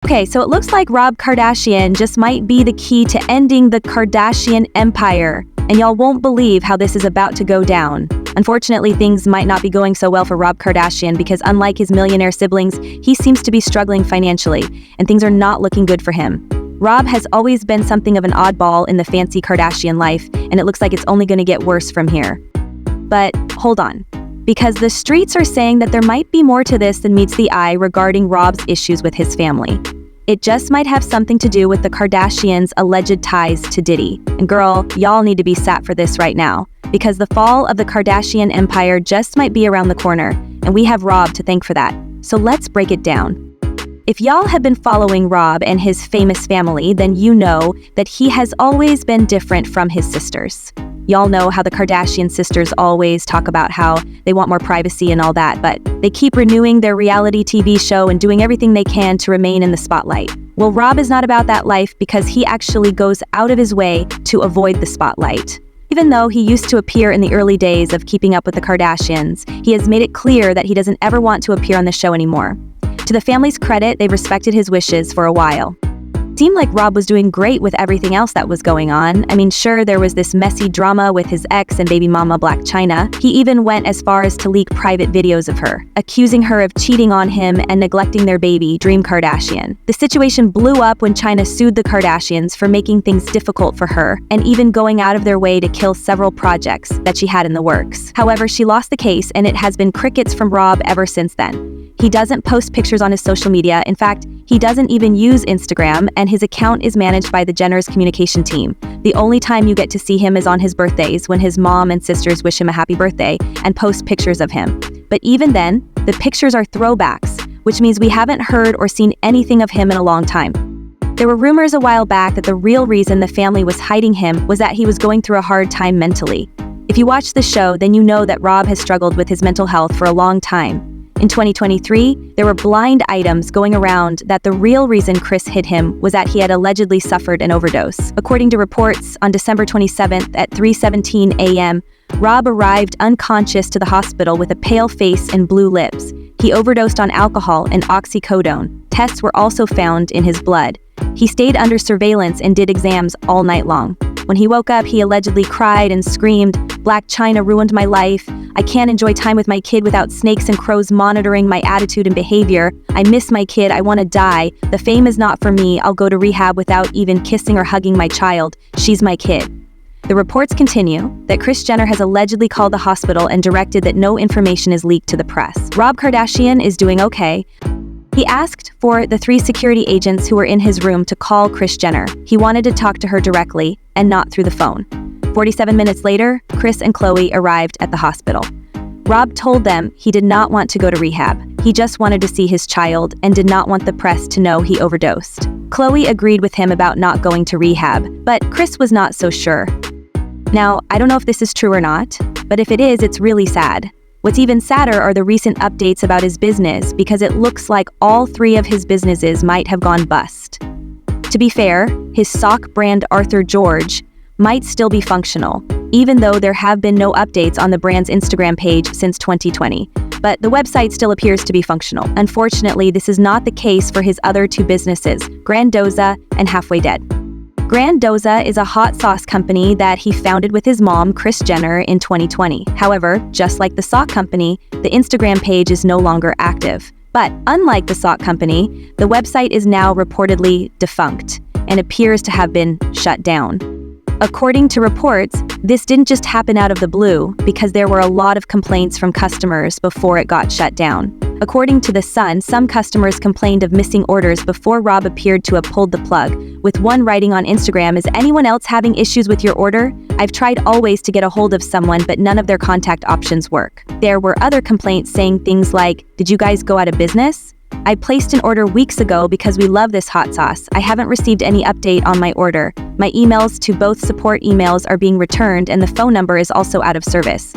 Okay, so it looks like Rob Kardashian just might be the key to ending the Kardashian empire. And y'all won't believe how this is about to go down. Unfortunately, things might not be going so well for Rob Kardashian because unlike his millionaire siblings, he seems to be struggling financially, and things are not looking good for him. Rob has always been something of an oddball in the fancy Kardashian life, and it looks like it's only going to get worse from here. But hold on, because the streets are saying that there might be more to this than meets the eye regarding Rob's issues with his family. It just might have something to do with the Kardashians' alleged ties to Diddy. And girl, y'all need to be sat for this right now, because the fall of the Kardashian empire just might be around the corner, and we have Rob to thank for that. So let's break it down. If y'all have been following Rob and his famous family, then you know that he has always been different from his sisters. Y'all know how the Kardashian sisters always talk about how they want more privacy and all that, but they keep renewing their reality TV show and doing everything they can to remain in the spotlight. Well, Rob is not about that life because he actually goes out of his way to avoid the spotlight. Even though he used to appear in the early days of Keeping Up with the Kardashians, he has made it clear that he doesn't ever want to appear on the show anymore. To the family's credit, they've respected his wishes for a while. It seemed like Rob was doing great with everything else that was going on. I mean, sure, there was this messy drama with his ex and baby mama Blac Chyna. He even went as far as to leak private videos of her, accusing her of cheating on him and neglecting their baby, Dream Kardashian. The situation blew up when Chyna sued the Kardashians for making things difficult for her and even going out of their way to kill several projects that she had in the works. However, she lost the case and it has been crickets from Rob ever since then. He doesn't post pictures on his social media. In fact, he doesn't even use Instagram, and his account is managed by the Jenner's communication team. The only time you get to see him is on his birthdays, when his mom and sisters wish him a happy birthday and post pictures of him. But even then, the pictures are throwbacks, which means we haven't heard or seen anything of him in a long time. There were rumors a while back that the real reason the family was hiding him was that he was going through a hard time mentally. If you watch the show, then you know that Rob has struggled with his mental health for a long time. In 2023, there were blind items going around that the real reason Kris hid him was that he had allegedly suffered an overdose. According to reports, on December 27th at 3:17 a.m., Rob arrived unconscious to the hospital with a pale face and blue lips. He overdosed on alcohol and oxycodone. Tests were also found in his blood. He stayed under surveillance and did exams all night long. When he woke up, he allegedly cried and screamed, "Blac Chyna ruined my life. I can't enjoy time with my kid without snakes and crows monitoring my attitude and behavior. I miss my kid. I want to die. The fame is not for me. I'll go to rehab without even kissing or hugging my child. She's my kid." The reports continue that Kris Jenner has allegedly called the hospital and directed that no information is leaked to the press. Rob Kardashian is doing okay. He asked for the 3 security agents who were in his room to call Kris Jenner. He wanted to talk to her directly and not through the phone. 47 minutes later, Kris and Khloe arrived at the hospital. Rob told them he did not want to go to rehab. He just wanted to see his child and did not want the press to know he overdosed. Khloe agreed with him about not going to rehab, but Kris was not so sure. Now, I don't know if this is true or not, but if it is, it's really sad. What's even sadder are the recent updates about his business, because it looks like all 3 of his businesses might have gone bust. To be fair, his sock brand Arthur George might still be functional, even though there have been no updates on the brand's Instagram page since 2020. But the website still appears to be functional. Unfortunately, this is not the case for his other 2 businesses, Grandoza and Halfway Dead. Grandoza is a hot sauce company that he founded with his mom, Kris Jenner, in 2020. However, just like the sock company, the Instagram page is no longer active. But unlike the sock company, the website is now reportedly defunct and appears to have been shut down. According to reports, this didn't just happen out of the blue because there were a lot of complaints from customers before it got shut down. According to The Sun, some customers complained of missing orders before Rob appeared to have pulled the plug, with one writing on Instagram, "Is anyone else having issues with your order? I've tried always to get a hold of someone, but none of their contact options work." There were other complaints saying things like, "Did you guys go out of business? I placed an order weeks ago because we love this hot sauce. I haven't received any update on my order. My emails to both support emails are being returned and the phone number is also out of service."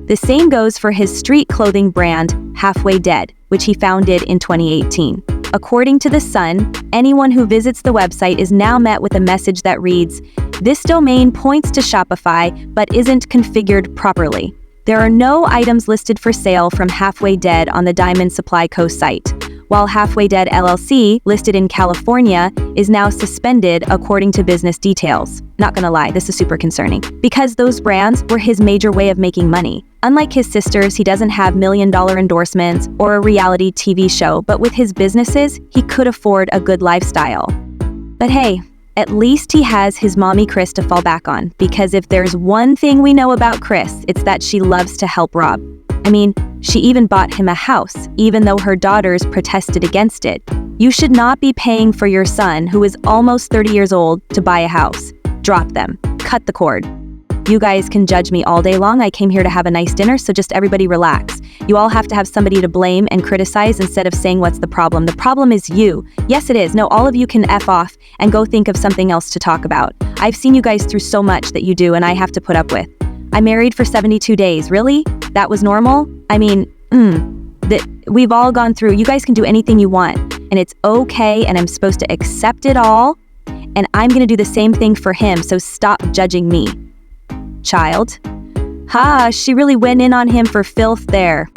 The same goes for his street clothing brand, Halfway Dead, which he founded in 2018. According to The Sun, anyone who visits the website is now met with a message that reads, "This domain points to Shopify, but isn't configured properly." There are no items listed for sale from Halfway Dead on the Diamond Supply Co. site. while Halfway Dead LLC, listed in California, is now suspended according to business details. Not gonna lie, this is super concerning, because those brands were his major way of making money. Unlike his sisters, he doesn't have million-dollar endorsements or a reality TV show, but with his businesses, he could afford a good lifestyle. But hey, at least he has his mommy Kris to fall back on, because if there's one thing we know about Kris, it's that she loves to help Rob. I mean, she even bought him a house, even though her daughters protested against it. You should not be paying for your son, who is almost 30 years old, to buy a house. Drop them. Cut the cord. You guys can judge me all day long. I came here to have a nice dinner, so just everybody relax. You all have to have somebody to blame and criticize instead of saying what's the problem. The problem is you. Yes, it is. No, all of you can F off and go think of something else to talk about. I've seen you guys through so much that you do and I have to put up with. I married for 72 days. Really? That was normal? I mean, we've all gone through. You guys can do anything you want, and it's okay, and I'm supposed to accept it all, and I'm gonna do the same thing for him, so stop judging me. Child. She really went in on him for filth there.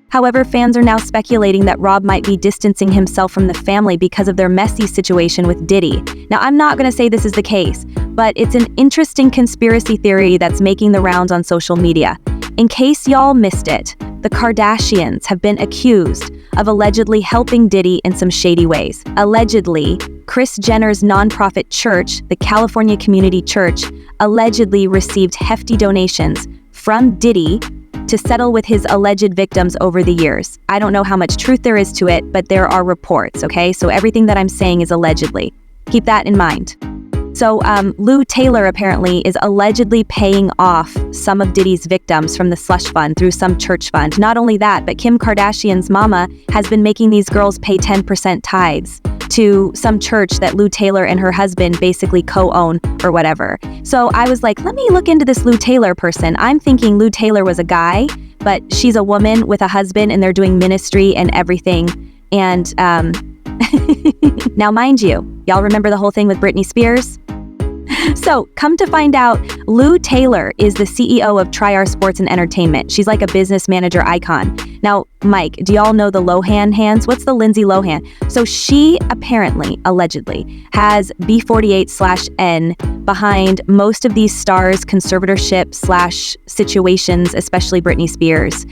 However, fans are now speculating that Rob might be distancing himself from the family because of their messy situation with Diddy. Now, I'm not going to say this is the case, but it's an interesting conspiracy theory that's making the rounds on social media. In case y'all missed it, the Kardashians have been accused of allegedly helping Diddy in some shady ways. Allegedly, Kris Jenner's nonprofit church, the California Community Church, allegedly received hefty donations from Diddy to settle with his alleged victims over the years. I don't know how much truth there is to it, but there are reports, okay? So everything that I'm saying is allegedly. Keep that in mind. So Lou Taylor apparently is allegedly paying off some of Diddy's victims from the slush fund through some church fund. Not only that, but Kim Kardashian's mama has been making these girls pay 10% tithes to some church that Lou Taylor and her husband basically co-own or whatever. So I was like, let me look into this Lou Taylor person. I'm thinking Lou Taylor was a guy, but she's a woman with a husband and they're doing ministry and everything. And now mind you, y'all remember the whole thing with Britney Spears? So, come to find out, Lou Taylor is the CEO of Triar Sports and Entertainment. She's like a business manager icon. Now, Mike, do y'all know the Lohan hands? What's the Lindsay Lohan? So she apparently, allegedly, has B48/N behind most of these stars' conservatorship/situations, especially Britney Spears.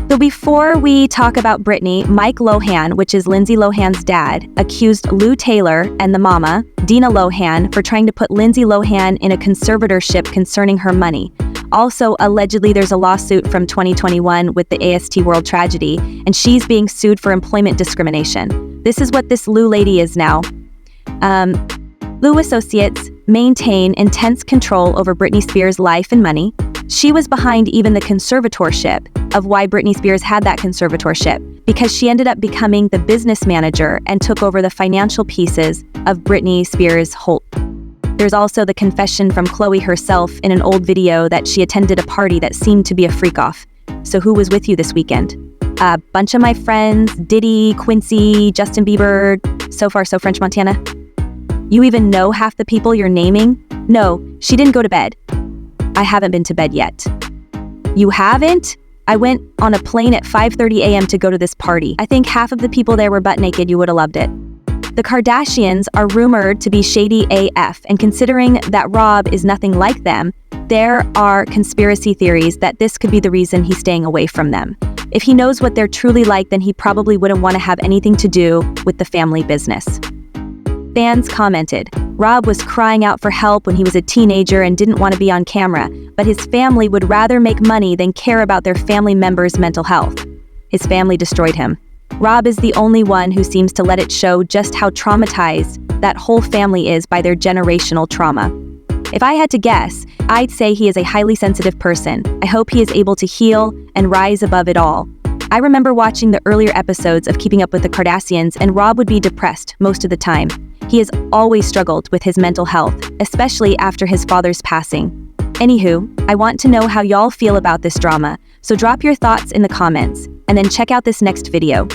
So before we talk about Britney, Mike Lohan, which is Lindsay Lohan's dad, accused Lou Taylor and the mama, Dina Lohan, for trying to put Lindsay Lohan in a conservatorship concerning her money. Also, allegedly, there's a lawsuit from 2021 with the AST World tragedy, and she's being sued for employment discrimination. This is what this Lou lady is now. Lou Associates maintain intense control over Britney Spears' life and money. She was behind even the conservatorship of why Britney Spears had that conservatorship, because she ended up becoming the business manager and took over the financial pieces of Britney Spears' whole. There's also the confession from Khloe herself in an old video that she attended a party that seemed to be a freak-off. So who was with you this weekend? A bunch of my friends, Diddy, Quincy, Justin Bieber, so far so French Montana. You even know half the people you're naming? No, she didn't go to bed. I haven't been to bed yet. You haven't? I went on a plane at 5:30 a.m. to go to this party. I think half of the people there were butt naked. You would have loved it. The Kardashians are rumored to be shady AF, and considering that Rob is nothing like them, there are conspiracy theories that this could be the reason he's staying away from them. If he knows what they're truly like, then he probably wouldn't want to have anything to do with the family business. Fans commented, Rob was crying out for help when he was a teenager and didn't want to be on camera, but his family would rather make money than care about their family members' mental health. His family destroyed him. Rob is the only one who seems to let it show just how traumatized that whole family is by their generational trauma. If I had to guess, I'd say he is a highly sensitive person. I hope he is able to heal and rise above it all. I remember watching the earlier episodes of Keeping Up with the Kardashians, and Rob would be depressed most of the time. He has always struggled with his mental health, especially after his father's passing. Anywho, I want to know how y'all feel about this drama, so drop your thoughts in the comments, and then check out this next video.